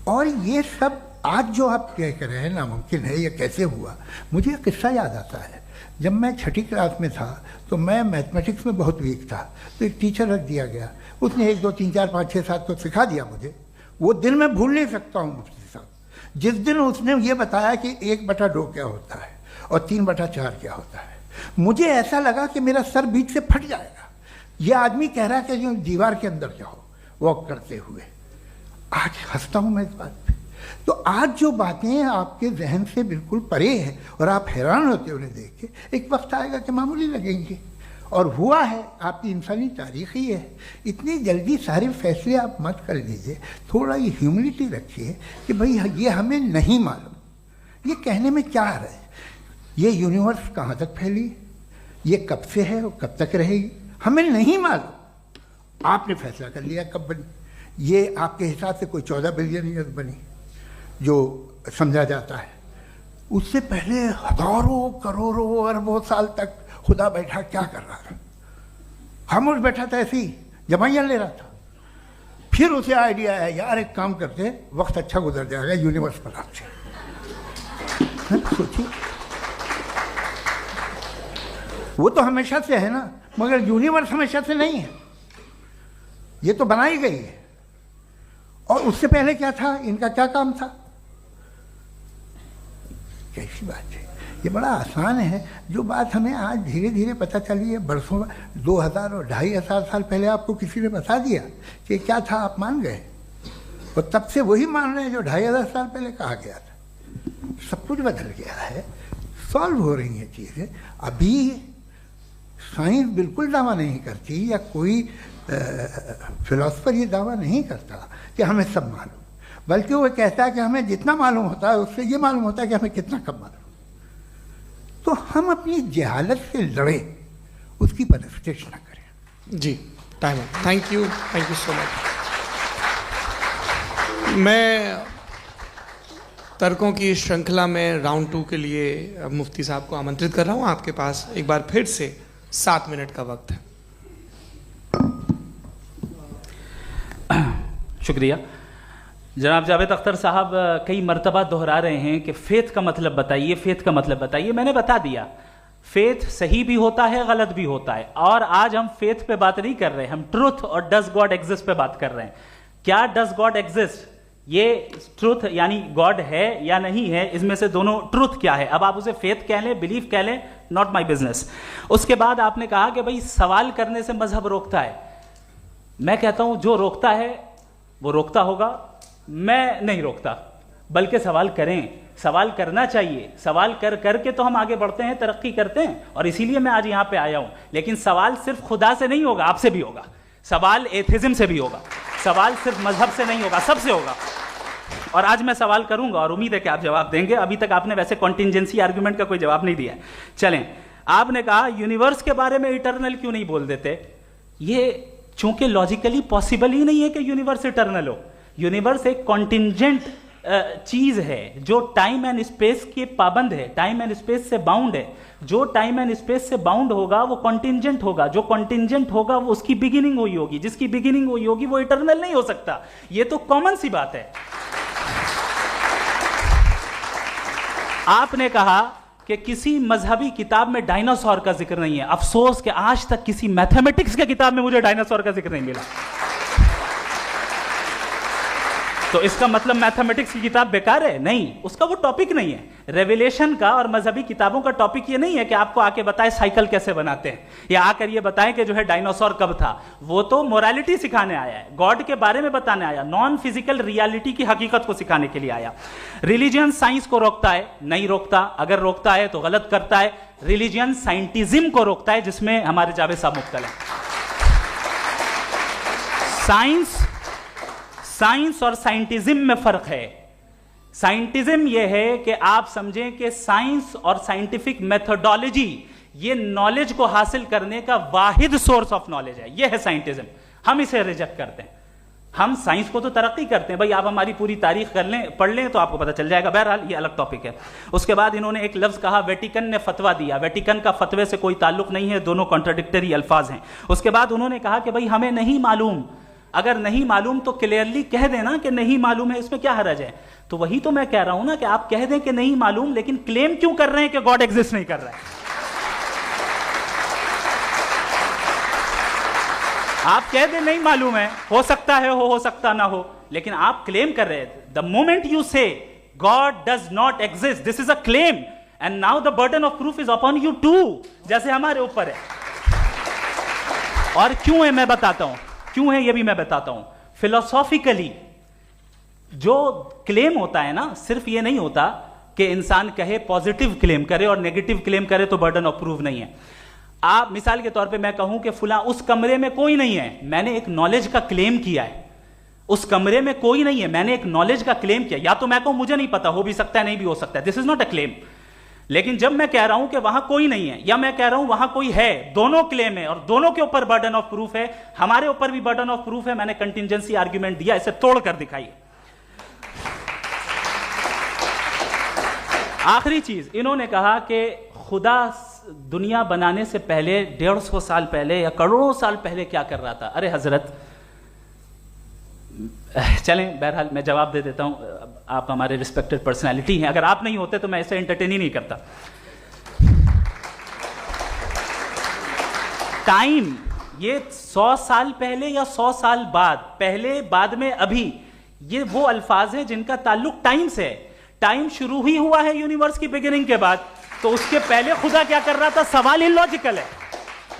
और ये सब आज जो आप कह रहे हैं नामुमकिन है, ये कैसे हुआ? मुझे एक किस्सा याद आता है। जब मैं छठी क्लास में था तो मैं मैथमेटिक्स में बहुत वीक था, तो एक टीचर रख दिया गया, उसने 1 2 3 4 5 6 7 तो सिखा दिया मुझे। वो दिन मैं भूल नहीं सकता हूँ मुफ्ती साहब, जिस दिन उसने ये बताया कि 1/2 क्या होता है और 3/4 क्या होता है, मुझे ऐसा लगा कि मेरा सर बीच से फट जाएगा। ये आदमी कह रहा है कि जो दीवार के अंदर जाओ वॉक करते हुए। आज हंसता हूँ मैं इस बात पे। तो आज जो बातें आपके जहन से बिल्कुल परे हैं और आप हैरान होते हो उन्हें देख के, एक वक्त आएगा कि मामूली लगेंगे। और हुआ है, आपकी इंसानी तारीख ही है। इतनी जल्दी सारे फैसले आप मत कर लीजिए, थोड़ा ये ह्यूमिलिटी रखिए कि भाई ये हमें नहीं मालूम। ये कहने में क्या आ रहा है? ये यूनिवर्स कहाँ तक फैली, ये कब से है और कब तक रहेगी, हमें नहीं मालूम। आपने फैसला कर लिया कब बनी। ये आपके हिसाब से कोई 14 बिलियन ईयर बनी जो समझा जाता है। उससे पहले हजारों करोड़ों अरबों साल तक खुदा बैठा क्या कर रहा था? खामोश बैठा था, ऐसी जमाइयाँ ले रहा था। फिर उसे आइडिया आया, यार एक काम करते, वक्त अच्छा गुजर जाएगा, यूनिवर्स पर आपसे सोचिए। वो तो हमेशा से है ना, मगर यूनिवर्स हमेशा से नहीं है, ये तो बनाई गई है। और उससे पहले क्या था, इनका क्या काम था? कैसी बात है, ये बड़ा आसान है। जो बात हमें आज धीरे धीरे पता चली है, बरसों 2000 और 2500 साल पहले आपको किसी ने बता दिया कि क्या था, आप मान गए, और तब से वही मान रहे हैं जो 2500 साल पहले कहा गया था। सब कुछ बदल गया है, सॉल्व हो रही हैं चीज़ें। अभी साइंस बिल्कुल दावा नहीं करती, या कोई फिलोसफर ये दावा नहीं करता कि हमें सब मालूम, बल्कि वो कहता है कि हमें जितना मालूम होता है उससे ये मालूम होता है कि हमें कितना कम मालूम। तो हम अपनी जहालत से लड़े, उसकी परस्तिश न करें। जी, time. Thank you so much. मैं तर्कों की श्रृंखला में राउंड 2 के लिए मुफ्ती साहब को आमंत्रित कर रहा हूँ। आपके पास एक बार फिर से 7 मिनट का वक्त है। शुक्रिया। जनाब जावेद अख्तर साहब कई मर्तबा दोहरा रहे हैं कि फेथ का मतलब बताइए, फेथ का मतलब बताइए। मैंने बता दिया, फेथ सही भी होता है, गलत भी होता है। और आज हम फेथ पे बात नहीं कर रहे, हम ट्रुथ और डज गॉड एग्जिस्ट पे बात कर रहे हैं। क्या डज गॉड एग्जिस्ट, ये ट्रुथ यानी गॉड है या नहीं है, इसमें से दोनों ट्रुथ क्या है। अब आप उसे फेथ कह लें, बिलीफ कह लें, नॉट माई बिजनेस। उसके बाद आपने कहा कि भाई सवाल करने से मजहब रोकता है। मैं कहता हूं जो रोकता है वो रोकता होगा, मैं नहीं रोकता, बल्कि सवाल करें, सवाल करना चाहिए। सवाल कर करके तो हम आगे बढ़ते हैं, तरक्की करते हैं, और इसीलिए मैं आज यहां पे आया हूं। लेकिन सवाल सिर्फ खुदा से नहीं होगा, आपसे भी होगा। सवाल एथिज्म से भी होगा, सवाल सिर्फ मजहब से नहीं होगा, सबसे होगा। और आज मैं सवाल करूंगा और उम्मीद है कि आप जवाब देंगे। अभी तक आपने वैसे कॉन्टिंजेंसी आर्गुमेंट का कोई जवाब नहीं दिया। चलें, आपने कहा यूनिवर्स के बारे में इटर्नल क्यों नहीं बोल देते। ये चूंकि लॉजिकली पॉसिबल ही नहीं है कि यूनिवर्स इटर्नल हो। यूनिवर्स एक कॉन्टिंजेंट चीज है जो टाइम एंड स्पेस के पाबंद है, टाइम एंड स्पेस से बाउंड है। जो टाइम एंड स्पेस से बाउंड होगा वो कॉन्टिंजेंट होगा, जो कॉन्टिंजेंट होगा वो उसकी बिगिनिंग हुई होगी, जिसकी बिगिनिंग हुई होगी वो इटर्नल नहीं हो सकता। ये तो कॉमन सी बात है। आपने कहा कि किसी मजहबी किताब में डायनासोर का जिक्र नहीं है। अफसोस कि आज तक किसी मैथमेटिक्स के किताब में मुझे डायनासोर का जिक्र नहीं मिला। तो इसका मतलब मैथमेटिक्स की किताब बेकार है? नहीं, उसका वो टॉपिक नहीं है। रेवलेशन का और मजहबी किताबों का टॉपिक ये नहीं है कि आपको आके बताए साइकिल कैसे बनाते हैं, या आकर ये बताएं कि जो है डायनासोर कब था। वो तो मोरालिटी सिखाने आया है, गॉड के बारे में बताने आया, नॉन फिजिकल रियलिटी की हकीकत को सिखाने के लिए आया। रिलीजियन साइंस को रोकता है? नहीं रोकता। अगर रोकता है तो गलत करता है। रिलीजियन साइंटिज्म को रोकता है, जिसमें हमारे जावेद साहब मुब्तला है। साइंस और साइंटिज्म में फर्क है। साइंटिज्म यह है कि आप समझें कि साइंस और साइंटिफिक मेथोडोलॉजी ये नॉलेज को हासिल करने का वाहिद सोर्स ऑफ नॉलेज है, यह है साइंटिज्म। हम इसे रिजेक्ट करते हैं। हम साइंस को तो तरक्की करते हैं, भाई आप हमारी पूरी तारीख कर लें, पढ़ लें तो आपको पता चल जाएगा। बहरहाल ये अलग टॉपिक है। उसके बाद इन्होंने एक लफ्ज कहा, वेटिकन ने फतवा दिया। वेटिकन का फतवे से कोई ताल्लुक नहीं है, दोनों कॉन्ट्राडिक्टरी अल्फाज हैं। उसके बाद उन्होंने कहा कि भाई हमें नहीं मालूम, अगर नहीं मालूम तो क्लियरली कह देना कि नहीं मालूम है, इसमें क्या हरज है। तो वही तो मैं कह रहा हूं ना कि आप कह दें कि नहीं मालूम, लेकिन क्लेम क्यों कर रहे हैं कि गॉड एग्जिस्ट नहीं कर रहा है। आप कह दें नहीं मालूम है, हो सकता है हो सकता ना हो, लेकिन आप क्लेम कर रहे हैं। The moment you say God does not exist, this is a claim, and now the burden of proof is upon you too, जैसे हमारे ऊपर है। और क्यों है मैं बताता हूं, क्यों है ये भी मैं बताता हूं। फिलोसॉफिकली जो क्लेम होता है ना, सिर्फ ये नहीं होता कि इंसान कहे पॉजिटिव क्लेम करे और नेगेटिव क्लेम करे तो बर्डन ऑफ प्रूफ नहीं है। आप मिसाल के तौर पे मैं कहूं कि फुला उस कमरे में कोई नहीं है, मैंने एक नॉलेज का क्लेम किया है। उस कमरे में कोई नहीं है, मैंने एक नॉलेज का क्लेम किया। या तो मैं कहूं मुझे नहीं पता, हो भी सकता है नहीं भी हो सकता है, this is not a claim. लेकिन जब मैं कह रहा हूं कि वहां कोई नहीं है, या मैं कह रहा हूं वहां कोई है, दोनों क्लेम है और दोनों के ऊपर बर्डन ऑफ प्रूफ है। हमारे ऊपर भी बर्डन ऑफ प्रूफ है, मैंने कंटिजेंसी आर्ग्यूमेंट दिया, इसे तोड़कर दिखाइए। आखिरी चीज इन्होंने कहा कि खुदा दुनिया बनाने से पहले 150 साल पहले या करोड़ों साल पहले क्या कर रहा था। अरे हजरत, चलें बहरहाल मैं जवाब दे देता हूं, आप हमारे रिस्पेक्टेड पर्सनालिटी हैं, अगर आप नहीं होते तो मैं इसे एंटरटेन ही नहीं करता। टाइम ये 100 साल पहले या 100 साल बाद, पहले बाद में अभी, ये वो अल्फाज हैं जिनका ताल्लुक टाइम से है। टाइम शुरू ही हुआ है यूनिवर्स की बिगिनिंग के बाद, तो उसके पहले खुदा क्या कर रहा था, सवाल इलॉजिकल है,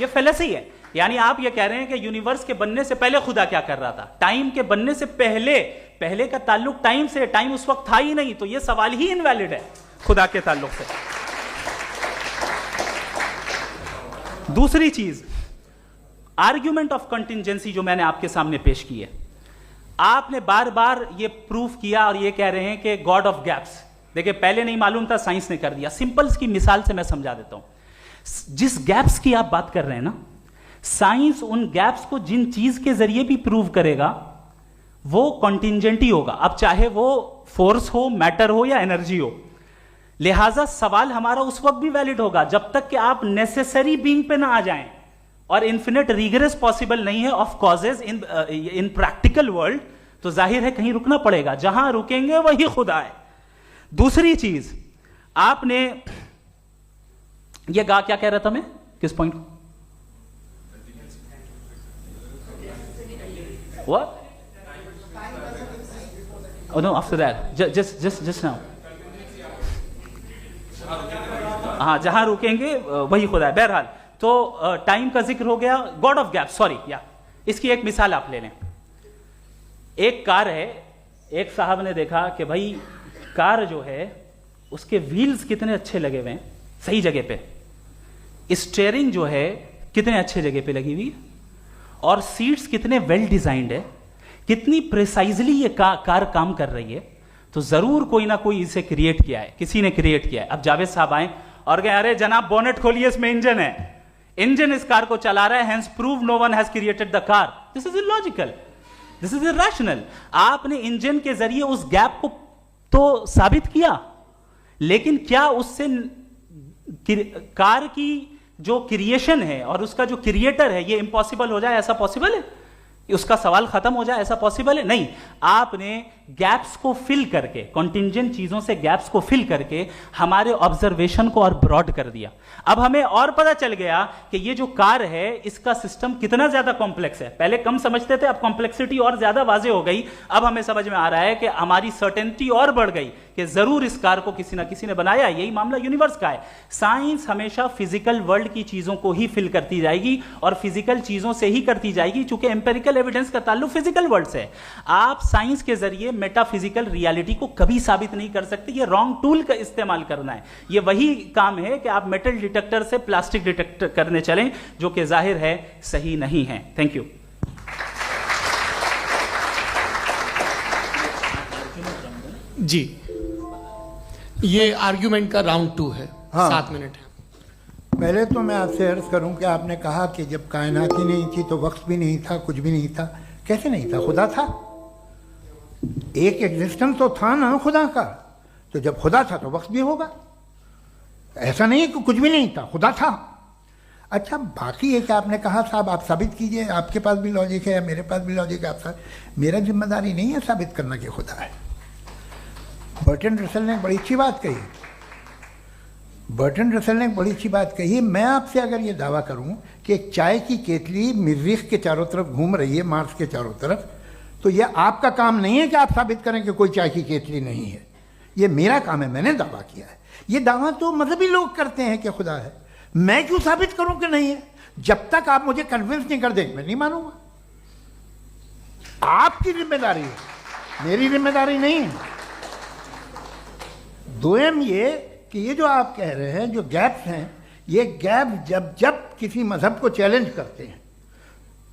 ये फेलेसी है। यानी आप ये कह रहे हैं कि यूनिवर्स के बनने से पहले खुदा क्या कर रहा था, टाइम के बनने से पहले, पहले का ताल्लुक टाइम से, टाइम उस वक्त था ही नहीं, तो ये सवाल ही इनवैलिड है खुदा के ताल्लुक से। दूसरी चीज, आर्ग्यूमेंट ऑफ कंटिजेंसी जो मैंने आपके सामने पेश की है, आपने बार बार ये प्रूफ किया और ये कह रहे हैं कि गॉड ऑफ गैप्स। देखिए पहले नहीं मालूम था, साइंस ने कर दिया। सिंपल्स की मिसाल से मैं समझा देता हूं। जिस गैप्स की आप बात कर रहे हैं ना, साइंस उन गैप्स को जिन चीज के जरिए भी प्रूव करेगा वो कॉन्टिजेंट ही होगा, अब चाहे वो फोर्स हो, मैटर हो या एनर्जी हो। लिहाजा सवाल हमारा उस वक्त भी वैलिड होगा जब तक कि आप नेसेसरी बीइंग पे ना आ जाएं, और इन्फिनिट रिग्रेस पॉसिबल नहीं है of causes in practical world, तो जाहिर है कहीं रुकना पड़ेगा, जहां रुकेंगे वही खुदा है। दूसरी चीज, आपने ये क्या कह रहा था मैं, किस पॉइंट को, what? Oh no, after that, just now. हाँ, जहां रुकेंगे वही खुदा है। बहरहाल तो टाइम का जिक्र हो गया, गॉड ऑफ गैप, सॉरी, या इसकी एक मिसाल आप ले लें। एक कार है, एक साहब ने देखा कि भाई कार जो है उसके व्हील्स कितने अच्छे लगे हुए हैं सही जगह पे, स्टीयरिंग जो है कितने अच्छे जगह पे लगी हुई है, और सीट्स कितने वेल डिजाइंड है, कितनी प्रिसाइजली ये कार काम कर रही है। तो जरूर कोई ना कोई इसे क्रिएट किया है, किसी ने क्रिएट किया है। अब जावेद साहब आए और कहे अरे जनाब बोनेट खोलिए, इसमें इंजन है, इंजन इस कार को चला रहा है, hence prove no one has created the car. This is illogical, this is irrational. आपने इंजन के जरिए उस गैप को तो साबित किया, लेकिन क्या उससे कार की जो क्रिएशन है और उसका जो क्रिएटर है ये इम्पॉसिबल हो जाए, ऐसा पॉसिबल है? उसका सवाल खत्म हो जाए, ऐसा पॉसिबल है? नहीं। आपने गैप्स को फिल करके, कॉन्टिंजेंट चीजों से गैप्स को फिल करके हमारे ऑब्जर्वेशन को और ब्रॉड कर दिया। अब हमें और पता चल गया कि ये जो कार है इसका सिस्टम कितना ज्यादा कॉम्प्लेक्स है। पहले कम समझते थे, अब कॉम्प्लेक्सिटी और ज्यादा वाजे हो गई। अब हमें समझ में आ रहा है कि हमारी सर्टेनिटी और बढ़ गई कि जरूर इस कार को किसी ना किसी ने बनाया। यही मामला यूनिवर्स का है। साइंस हमेशा फिजिकल वर्ल्ड की चीजों को ही फिल करती जाएगी और फिजिकल चीजों से ही करती जाएगी, चूंकि एम्पेरिकल एविडेंस का ताल्लुक फिजिकल वर्ल्ड से है। आप साइंस के जरिए मेटाफिजिकल रियलिटी को कभी साबित नहीं कर सकते। ये रॉन्ग टूल का इस्तेमाल करना है। ये वही काम है कि आप मेटल डिटेक्टर से प्लास्टिक डिटेक्टर करने चलें, जो कि जाहिर है सही नहीं है। Thank you. जी, ये आर्ग्यूमेंट का राउंड 2 है। हाँ। 7 मिनट है। पहले तो मैं आपसे अर्ज करूं कि आपने कहा कि जब कायनात ही नहीं थी तो वक्त भी नहीं था, कुछ भी नहीं था। कैसे नहीं था? खुदा था, एक एग्जिस्टेंस तो था ना खुदा का। तो जब खुदा था तो वक्त भी होगा। ऐसा नहीं कि कुछ भी नहीं था, खुदा था। अच्छा, बाकी ये कि आपने कहा साहब आप साबित कीजिए, आपके पास भी लॉजिक है या मेरे पास भी लॉजिक है। आप मेरा जिम्मेदारी नहीं है साबित करना कि खुदा है। बर्टन रसल ने एक बड़ी अच्छी बात कही। बर्टन रसल ने एक बड़ी अच्छी बात कही। मैं आपसे अगर ये दावा करूं कि एक चाय की केतली मरीख के चारों तरफ घूम रही है, मार्स के चारों तरफ, तो यह आपका काम नहीं है कि आप साबित करें कि कोई चाय की केतली नहीं है। ये मेरा काम है, मैंने दावा किया है। ये दावा तो मजहबी लोग करते हैं कि खुदा है। मैं क्यों साबित करूं कि नहीं है? जब तक आप मुझे कन्विंस नहीं कर देंगे मैं नहीं मानूंगा। आपकी जिम्मेदारी है, मेरी जिम्मेदारी नहीं है। दोयम ये कि ये जो आप कह रहे हैं, जो गैप्स हैं, ये गैप जब जब किसी मजहब को चैलेंज करते हैं,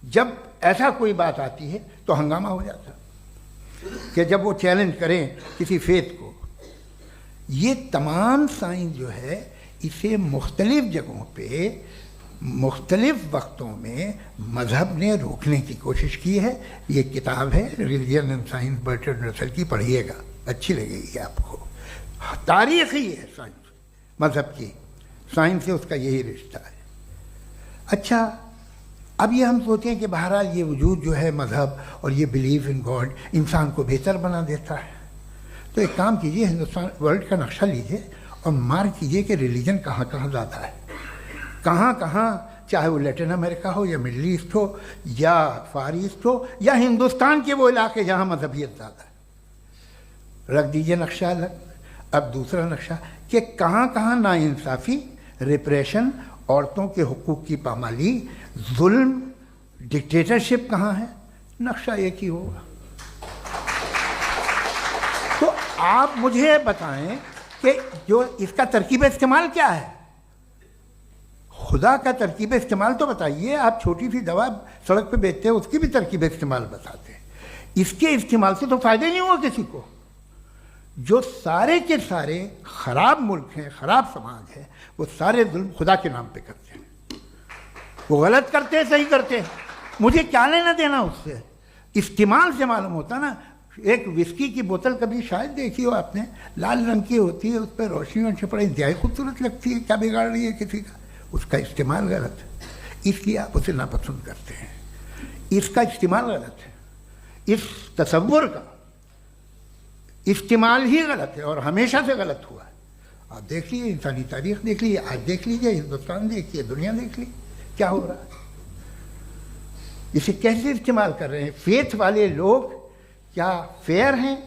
जब ऐसा कोई बात आती है तो हंगामा हो जाता है कि जब वो चैलेंज करें किसी फेथ को। ये तमाम साइंस जो है इसे मुख्तलिफ जगहों पे मुख्तलिफ वक्तों में मजहब ने रोकने की कोशिश की है। ये किताब है religion and science, Burton Russell की, पढ़िएगा, अच्छी लगेगी आपको। तारीख ही है साइंस, मजहब की साइंस से उसका यही रिश्ता है। अच्छा, अब ये हम सोचें कि बहरहाल ये वजूद जो है मजहब और ये बिलीव इन गॉड इंसान को बेहतर बना देता है। तो एक काम कीजिए, हिंदुस्तान वर्ल्ड का नक्शा लीजिए और मार्क कीजिए कि रिलीजन कहाँ कहाँ ज़्यादा है, कहाँ कहाँ, चाहे वो लैटिन अमेरिका हो या मिडल ईस्ट हो या फार ईस्ट हो या हिंदुस्तान के वो इलाके जहाँ मजहबियत ज़्यादा है। रख दीजिए नक्शा अलग। अब दूसरा नक्शा कि कहाँ कहाँ नाइंसाफ़ी, रिप्रेशन, औरतों के हुकूक की पामाली, जुल्म, डिक्टेटरशिप कहाँ है, नक्शा एक ही होगा। तो आप मुझे बताएं कि जो इसका तरकीब इस्तेमाल क्या है, खुदा का तरकीब इस्तेमाल तो बताइए। आप छोटी सी दवा सड़क पे बेचते हैं, उसकी भी तरकीब इस्तेमाल बताते हैं। इसके इस्तेमाल से तो फायदा नहीं हुआ किसी को। जो सारे के सारे खराब मुल्क हैं, खराब समाज है, वो सारे जुल्म खुदा के नाम पे करते हैं। वो गलत करते हैं, सही करते हैं, मुझे क्या लेना देना उससे। इस्तेमाल से मालूम होता ना। एक विस्की की बोतल कभी शायद देखी हो आपने, लाल रंग की होती है, उस पर रोशनी और छपड़ा इंतहाई खूबसूरत लगती है, क्या बिगाड़ रही है किसी का? उसका इस्तेमाल गलत है, इसलिए आप उसे नापसंद करते हैं। इसका इस्तेमाल गलत है, इस तसव्वुर का इस्तेमाल ही गलत है और हमेशा से गलत हुआ है। आप देख लीजिए, इंसानी तारीख देख लीजिए, आज देख लीजिए, हिंदुस्तान देखिए, दुनिया देख लीजिए, क्या हो रहा है। इसे कैसे इस्तेमाल कर रहे हैं फेथ वाले लोग? क्या फेयर हैं,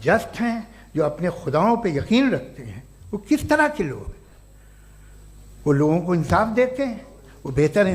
जस्ट हैं, जो अपने खुदाओं पे यकीन रखते हैं? वो किस तरह के लोग हैं? वो लोगों को इंसाफ देते हैं, वो बेहतर हैं।